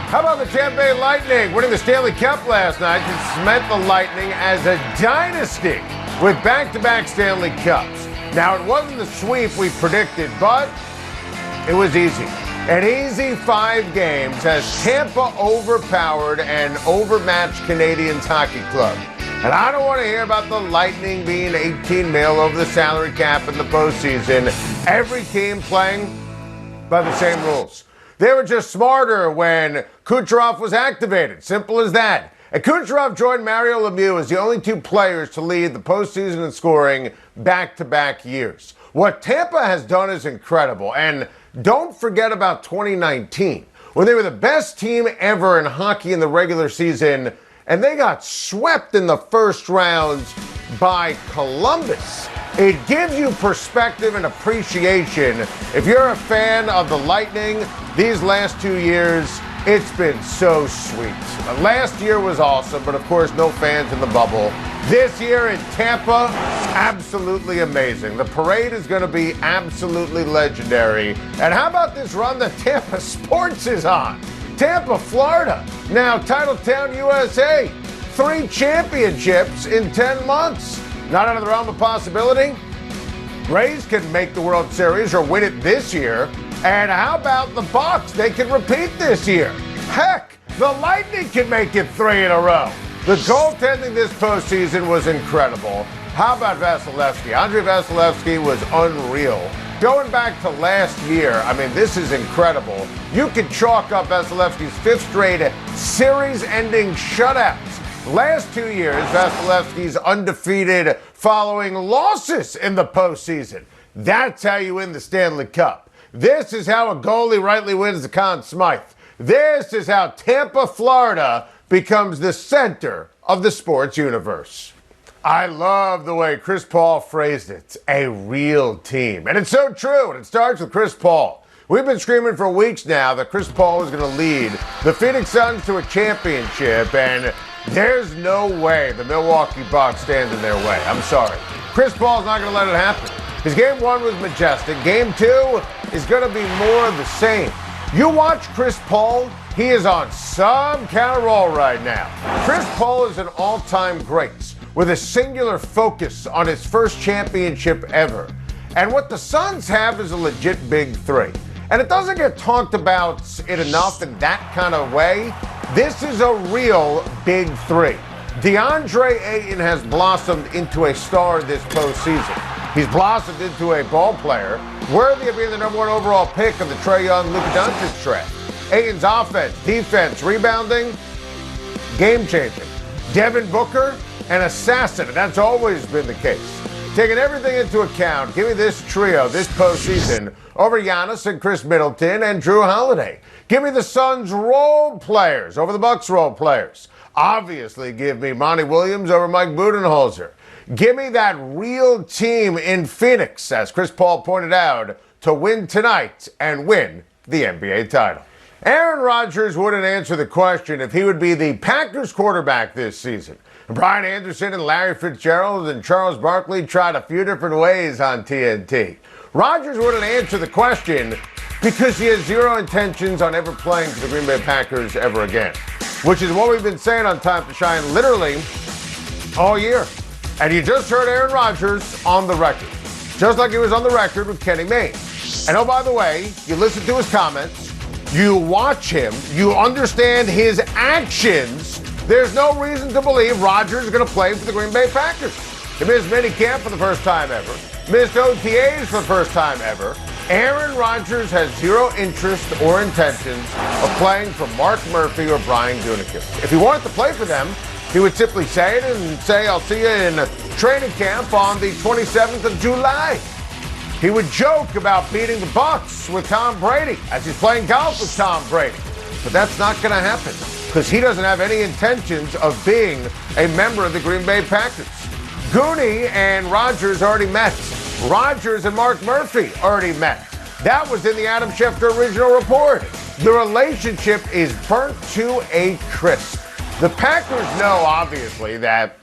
How about the Tampa Bay Lightning winning the Stanley Cup last night to cement the Lightning as a dynasty with back-to-back Stanley Cups? Now, it wasn't the sweep we predicted, but it was easy. An easy 5 games as Tampa overpowered and overmatched Canadiens Hockey Club. And I don't want to hear about the Lightning being $18 million over the salary cap in the postseason. Every team playing by the same rules. They were just smarter when Kucherov was activated. Simple as that. And Kucherov joined Mario Lemieux as the only 2 players to lead the postseason in scoring back-to-back years. What Tampa has done is incredible. And don't forget about 2019, when they were the best team ever in hockey in the regular season, and they got swept in the first rounds by Columbus. It gives you perspective and appreciation. If you're a fan of the Lightning, these last 2 years, it's been so sweet. Last year was awesome, but of course, no fans in the bubble. This year in Tampa, absolutely amazing. The parade is going to be absolutely legendary. And how about this run that Tampa Sports is on? Tampa, Florida, now Titletown, USA. 3 championships in 10 months. Not out of the realm of possibility. Rays can make the World Series or win it this year. And how about the Bucks? They can repeat this year. Heck, the Lightning can make it 3 in a row. The goaltending this postseason was incredible. How about Vasilevsky? Andrei Vasilevsky was unreal. Going back to last year, I mean, this is incredible. You could chalk up Vasilevsky's 5th straight series-ending shutouts. Last 2 years, Vasilevsky's undefeated following losses in the postseason. That's how you win the Stanley Cup. This is how a goalie rightly wins the Conn Smythe. This is how Tampa, Florida becomes the center of the sports universe. I love the way Chris Paul phrased it, a real team. And it's so true, and it starts with Chris Paul. We've been screaming for weeks now that Chris Paul is going to lead the Phoenix Suns to a championship, and there's no way the Milwaukee Bucks stand in their way. I'm sorry. Chris Paul's not going to let it happen. His game 1 was majestic. Game 2 is going to be more of the same. You watch Chris Paul, he is on some kind of roll right now. Chris Paul is an all-time great with a singular focus on his first championship ever. And what the Suns have is a legit big 3. And it doesn't get talked about it enough in that kind of way. This is a real big 3. DeAndre Ayton has blossomed into a star this postseason. He's blossomed into a ball player worthy of being the number 1 overall pick of the Trae Young-Luka Doncic draft. Ayton's offense, defense, rebounding, game-changing. Devin Booker, an assassin, and that's always been the case. Taking everything into account, give me this trio this postseason over Giannis and Chris Middleton and Drew Holiday. Give me the Suns role players over the Bucks role players. Obviously, give me Monty Williams over Mike Budenholzer. Give me that real team in Phoenix, as Chris Paul pointed out, to win tonight and win the NBA title. Aaron Rodgers wouldn't answer the question if he would be the Packers quarterback this season. Brian Anderson and Larry Fitzgerald and Charles Barkley tried a few different ways on TNT. Rodgers wouldn't answer the question because he has 0 intentions on ever playing for the Green Bay Packers ever again, which is what we've been saying on Tampa Schein literally all year. And you just heard Aaron Rodgers on the record, just like he was on the record with Kenny Mayne. And oh, by the way, you listen to his comments, you watch him, you understand his actions. There's no reason to believe Rodgers is going to play for the Green Bay Packers. He missed minicamp for the first time ever, missed OTAs for the first time ever. Aaron Rodgers has 0 interest or intentions of playing for Mark Murphy or Brian Gutekunst. If he wanted to play for them, he would simply say it and say, I'll see you in training camp on the 27th of July. He would joke about beating the Bucks with Tom Brady as he's playing golf with Tom Brady. But that's not going to happen because he doesn't have any intentions of being a member of the Green Bay Packers. Goonie and Rodgers already met. Rodgers and Mark Murphy already met. That was in the Adam Schefter original report. The relationship is burnt to a crisp. The Packers know, obviously, that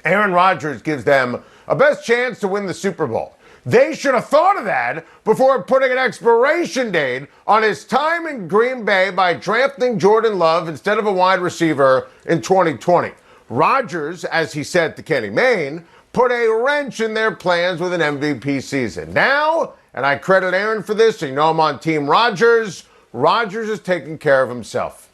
Aaron Rodgers gives them a best chance to win the Super Bowl. They should have thought of that before putting an expiration date on his time in Green Bay by drafting Jordan Love instead of a wide receiver in 2020. Rodgers, as he said to Kenny Mayne, put a wrench in their plans with an MVP season. Now, and I credit Aaron for this, so you know I'm on Team Rodgers, Rodgers is taking care of himself.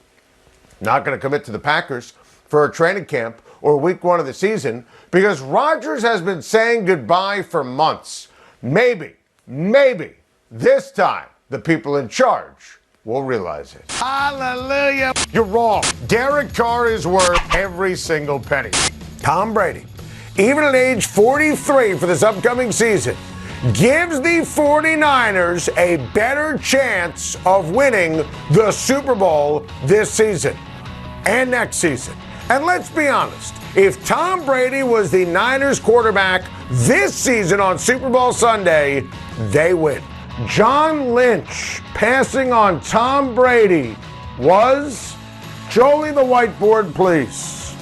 Not going to commit to the Packers for a training camp or week 1 of the season because Rodgers has been saying goodbye for months. Maybe this time the people in charge will realize it. Hallelujah. You're wrong. Derek Carr is worth every single penny. Tom Brady, even at age 43 for this upcoming season, gives the 49ers a better chance of winning the Super Bowl this season and next season. And let's be honest, if Tom Brady was the Niners quarterback this season on Super Bowl Sunday, they win. John Lynch passing on Tom Brady was, Jolie the whiteboard, please.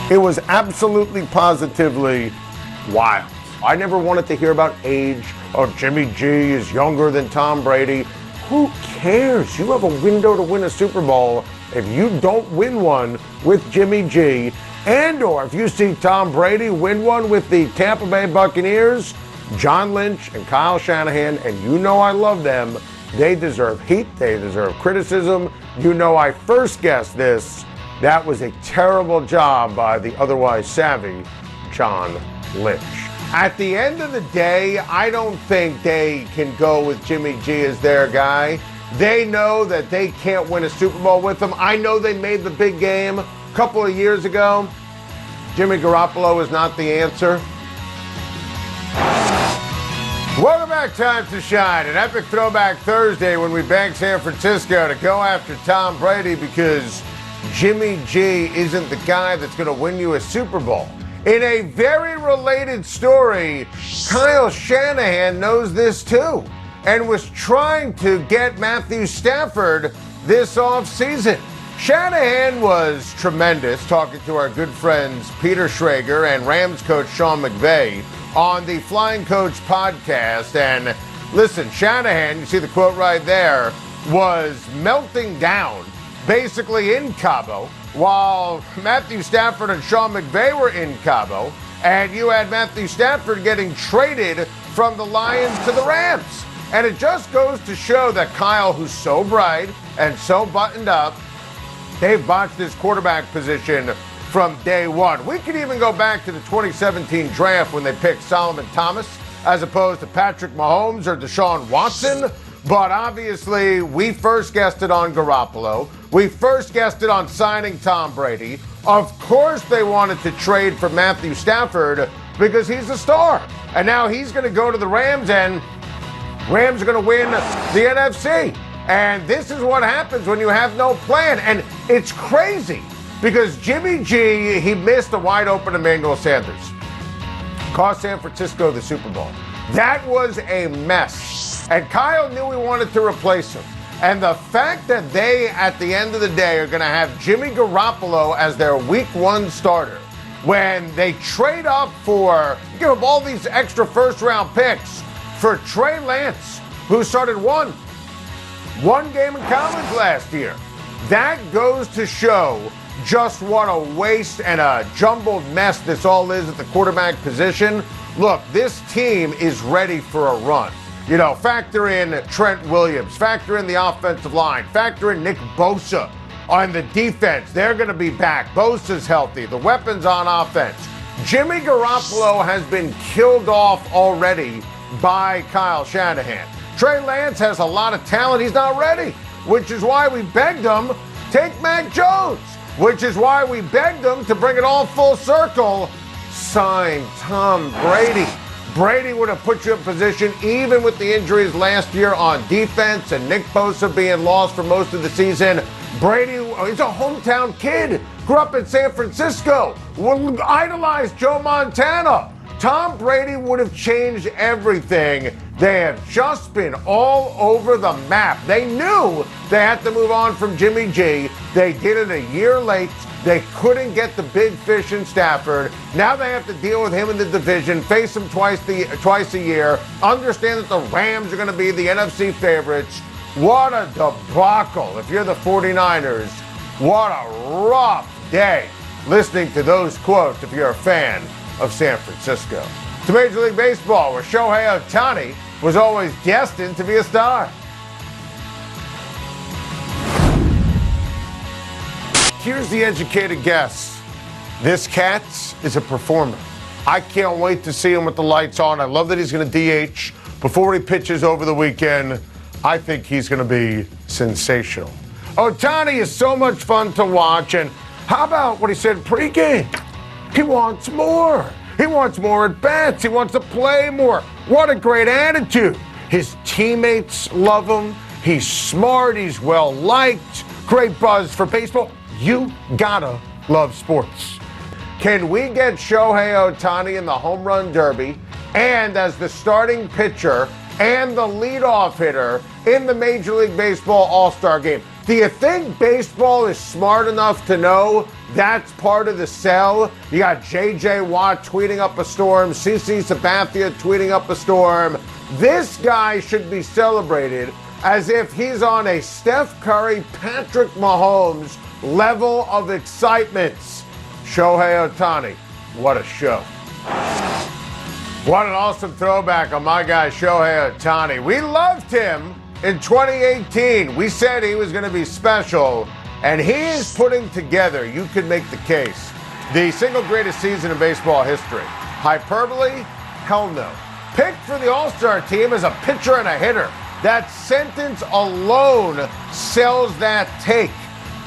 It was absolutely positively wild. I never wanted to hear about age. Oh, Jimmy G is younger than Tom Brady. Who cares? You have a window to win a Super Bowl. If you don't win one with Jimmy G, and or if you see Tom Brady win one with the Tampa Bay Buccaneers, John Lynch and Kyle Shanahan, and you know I love them, they deserve heat, they deserve criticism. You know I first guessed this. That was a terrible job by the otherwise savvy John Lynch. At the end of the day, I don't think they can go with Jimmy G as their guy. They know that they can't win a Super Bowl with him. I know they made the big game a couple of years ago. Jimmy Garoppolo is not the answer. Welcome back, Time to Shine, an epic throwback Thursday when we bank San Francisco to go after Tom Brady because Jimmy G isn't the guy that's going to win you a Super Bowl. In a very related story, Kyle Shanahan knows this too and was trying to get Matthew Stafford this offseason. Shanahan was tremendous talking to our good friends Peter Schrager and Rams coach Sean McVay on the Flying Coach podcast. And listen, Shanahan, you see the quote right there, was melting down basically in Cabo while Matthew Stafford and Sean McVay were in Cabo. And you had Matthew Stafford getting traded from the Lions to the Rams. And it just goes to show that Kyle, who's so bright and so buttoned up, they've botched his quarterback position from day one. We could even go back to the 2017 draft when they picked Solomon Thomas as opposed to Patrick Mahomes or Deshaun Watson. But obviously, we first guessed it on Garoppolo. We first guessed it on signing Tom Brady. Of course, they wanted to trade for Matthew Stafford because he's a star. And now he's going to go to the Rams, and Rams are going to win the NFC. And this is what happens when you have no plan. And it's crazy because Jimmy G, he missed a wide open Emmanuel Sanders. Cost San Francisco the Super Bowl. That was a mess. And Kyle knew he wanted to replace him. And the fact that they, at the end of the day, are going to have Jimmy Garoppolo as their week 1 starter when they trade up for, give up all these extra first-round picks for Trey Lance, who started one game in college last year. That goes to show just what a waste and a jumbled mess this all is at the quarterback position. Look, this team is ready for a run. You know, factor in Trent Williams, factor in the offensive line, factor in Nick Bosa on the defense. They're going to be back. Bosa's healthy. The weapons on offense. Jimmy Garoppolo has been killed off already by Kyle Shanahan. Trey Lance has a lot of talent. He's not ready, which is why we begged him, take Mac Jones, which is why we begged him to bring it all full circle, sign Tom Brady. Brady would have put you in position even with the injuries last year on defense and Nick Bosa being lost for most of the season. Brady, he's a hometown kid, grew up in San Francisco, idolized Joe Montana. Tom Brady would have changed everything They have just been all over the map. They knew they had to move on from Jimmy G. They did it a year late. They couldn't get the big fish in Stafford. Now they have to deal with him in the division, face him twice a year, understand that the Rams are going to be the NFC favorites. What a debacle. If you're the 49ers, what a rough day listening to those quotes if you're a fan of San Francisco. To Major League Baseball, where Shohei Ohtani was always destined to be a star. Here's the educated guess. This cat is a performer. I can't wait to see him with the lights on. I love that he's going to DH before he pitches over the weekend. I think he's going to be sensational. Ohtani is so much fun to watch. And how about what he said pregame? He wants more. He wants more at bats. He wants to play more. What a great attitude. His teammates love him. He's smart. He's well liked. Great buzz for baseball. You gotta love sports. Can we get Shohei Ohtani in the home run derby and as the starting pitcher and the leadoff hitter in the Major League Baseball All-Star game? Do you think baseball is smart enough to know that's part of the sell? You got J.J. Watt tweeting up a storm, CC Sabathia tweeting up a storm. This guy should be celebrated as if he's on a Steph Curry, Patrick Mahomes level of excitement. Shohei Ohtani, what a show. What an awesome throwback on my guy Shohei Ohtani. We loved him in 2018. We said he was going to be special, and he is putting together, you could make the case, the single greatest season in baseball history. Hyperbole? Hell no. Picked for the All-Star team as a pitcher and a hitter. That sentence alone sells that take.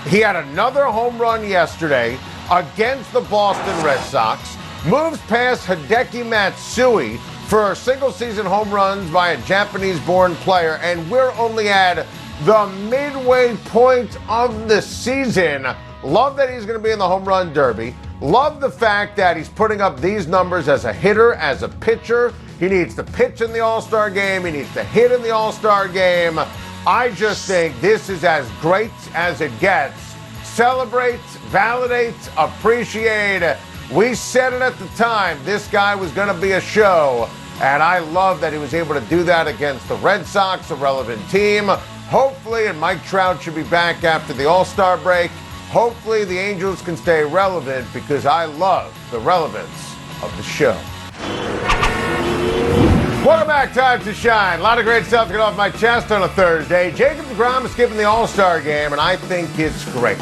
He had another home run yesterday against the Boston Red Sox, moves past Hideki Matsui for single-season home runs by a Japanese-born player, and we're only at the midway point of the season. Love that he's going to be in the home run derby. Love the fact that he's putting up these numbers as a hitter, as a pitcher. He needs to pitch in the All-Star game. He needs to hit in the All-Star game. I just think this is as great as it gets. Celebrate, validate, appreciate. We said it at the time. This guy was going to be a show. And I love that he was able to do that against the Red Sox, a relevant team. Hopefully, and Mike Trout should be back after the All-Star break. Hopefully, the Angels can stay relevant because I love the relevance of the show. Welcome back, Time to Shine. A lot of great stuff to get off my chest on a Thursday. Jacob deGrom is skipping the All-Star game, and I think it's great.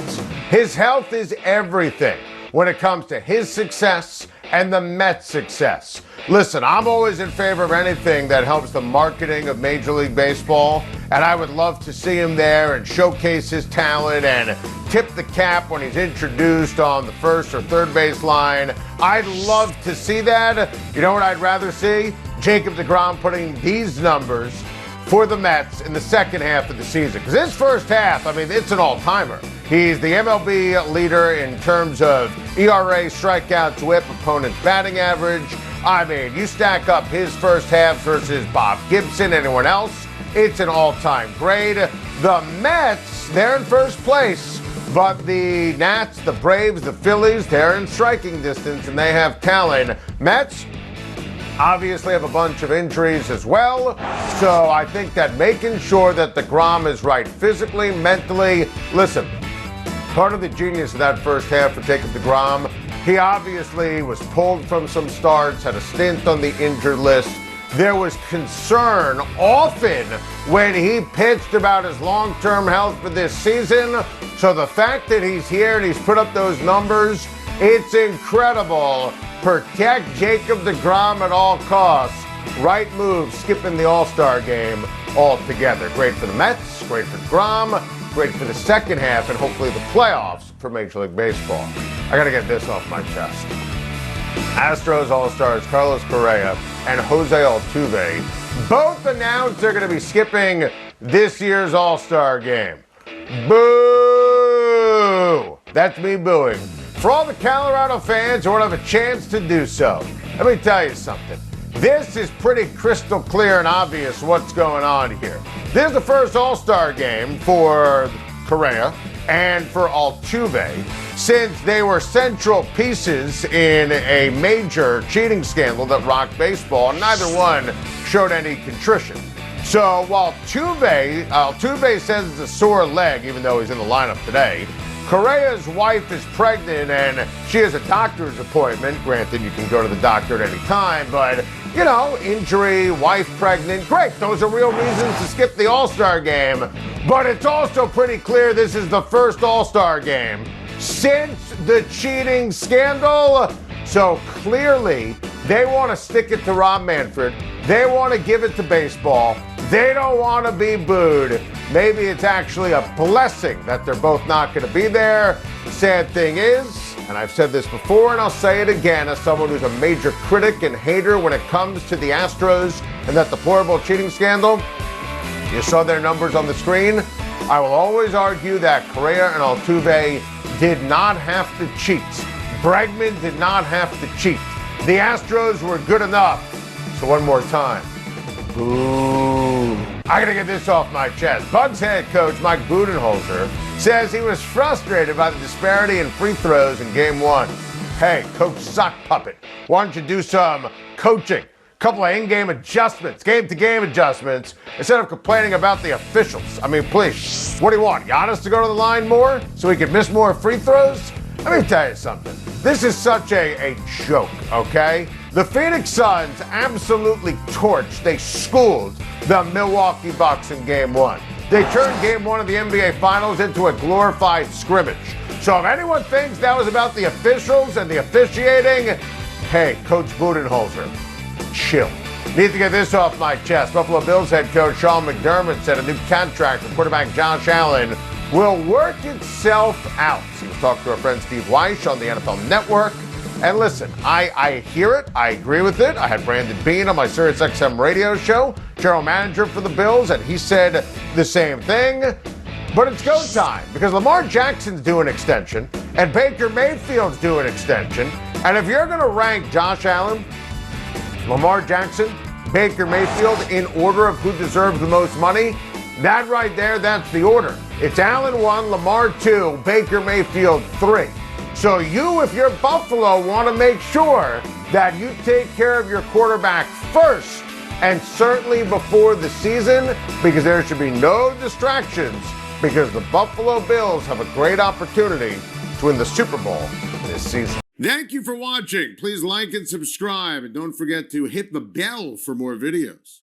His health is everything when it comes to his success and the Mets' success. Listen, I'm always in favor of anything that helps the marketing of Major League Baseball, and I would love to see him there and showcase his talent and tip the cap when he's introduced on the first or third base line. I'd love to see that. You know what I'd rather see? Jacob deGrom putting these numbers for the Mets in the second half of the season. Because his first half, I mean, it's an all-timer. He's the MLB leader in terms of ERA, strikeouts, whip, opponent's batting average. I mean, you stack up his first half versus Bob Gibson, anyone else, it's an all-time grade. The Mets, they're in first place. But the Nats, the Braves, the Phillies, they're in striking distance, and they have talent. Mets obviously have a bunch of injuries as well. So I think that making sure that deGrom is right physically, mentally. Listen, part of the genius of that first half for Jacob deGrom, he obviously was pulled from some starts, had a stint on the injured list. There was concern often when he pitched about his long-term health for this season. So the fact that he's here and he's put up those numbers, it's incredible. Protect Jacob deGrom at all costs. Right move, skipping the All-Star game altogether. Great for the Mets, great for deGrom, great for the second half, and hopefully the playoffs for Major League Baseball. I got to get this off my chest. Astros All-Stars Carlos Correa and Jose Altuve both announced they're going to be skipping this year's All-Star game. Boo! That's me booing. For all the Colorado fans who won't have a chance to do so, let me tell you something. This is pretty crystal clear and obvious what's going on here. This is the first All-Star game for Correa and for Altuve since they were central pieces in a major cheating scandal that rocked baseball, and neither one showed any contrition. So while Altuve says it's a sore leg, even though he's in the lineup today, Correa's wife is pregnant and she has a doctor's appointment. Granted, you can go to the doctor at any time, but, you know, injury, wife pregnant, great. Those are real reasons to skip the All-Star game. But it's also pretty clear this is the first All-Star game since the cheating scandal. So clearly, they want to stick it to Rob Manfred. They want to give it to baseball. They don't want to be booed. Maybe it's actually a blessing that they're both not going to be there. The sad thing is, and I've said this before and I'll say it again as someone who's a major critic and hater when it comes to the Astros and that deplorable cheating scandal, you saw their numbers on the screen. I will always argue that Correa and Altuve did not have to cheat. Bregman did not have to cheat. The Astros were good enough. So one more time. Boo. I gotta get this off my chest. Bucks head coach Mike Budenholzer says he was frustrated by the disparity in free throws in Game 1. Hey, Coach Sock Puppet, why don't you do some coaching? Couple of in-game adjustments, game-to-game adjustments, instead of complaining about the officials. I mean, please, what do you want? Giannis to go to the line more so he can miss more free throws? Let me tell you something. This is such a joke, okay? The Phoenix Suns absolutely torched, they schooled the Milwaukee Bucks in Game 1. They turned Game 1 of the NBA Finals into a glorified scrimmage. So if anyone thinks that was about the officials and the officiating, hey, Coach Budenholzer, chill. Need to get this off my chest. Buffalo Bills head coach Sean McDermott said a new contract for quarterback Josh Allen will work itself out. He was talking to our friend Steve Weish on the NFL Network. And listen, I hear it. I agree with it. I had Brandon Beane on my SiriusXM radio show, general manager for the Bills, and he said the same thing. But it's go time because Lamar Jackson's due an extension and Baker Mayfield's due an extension. And if you're going to rank Josh Allen, Lamar Jackson, Baker Mayfield in order of who deserves the most money, that right there, that's the order. It's Allen 1, Lamar 2, Baker Mayfield 3. So you, if you're Buffalo, want to make sure that you take care of your quarterback first, and certainly before the season, because there should be no distractions, because the Buffalo Bills have a great opportunity to win the Super Bowl this season. Thank you for watching. Please like and subscribe, and don't forget to hit the bell for more videos.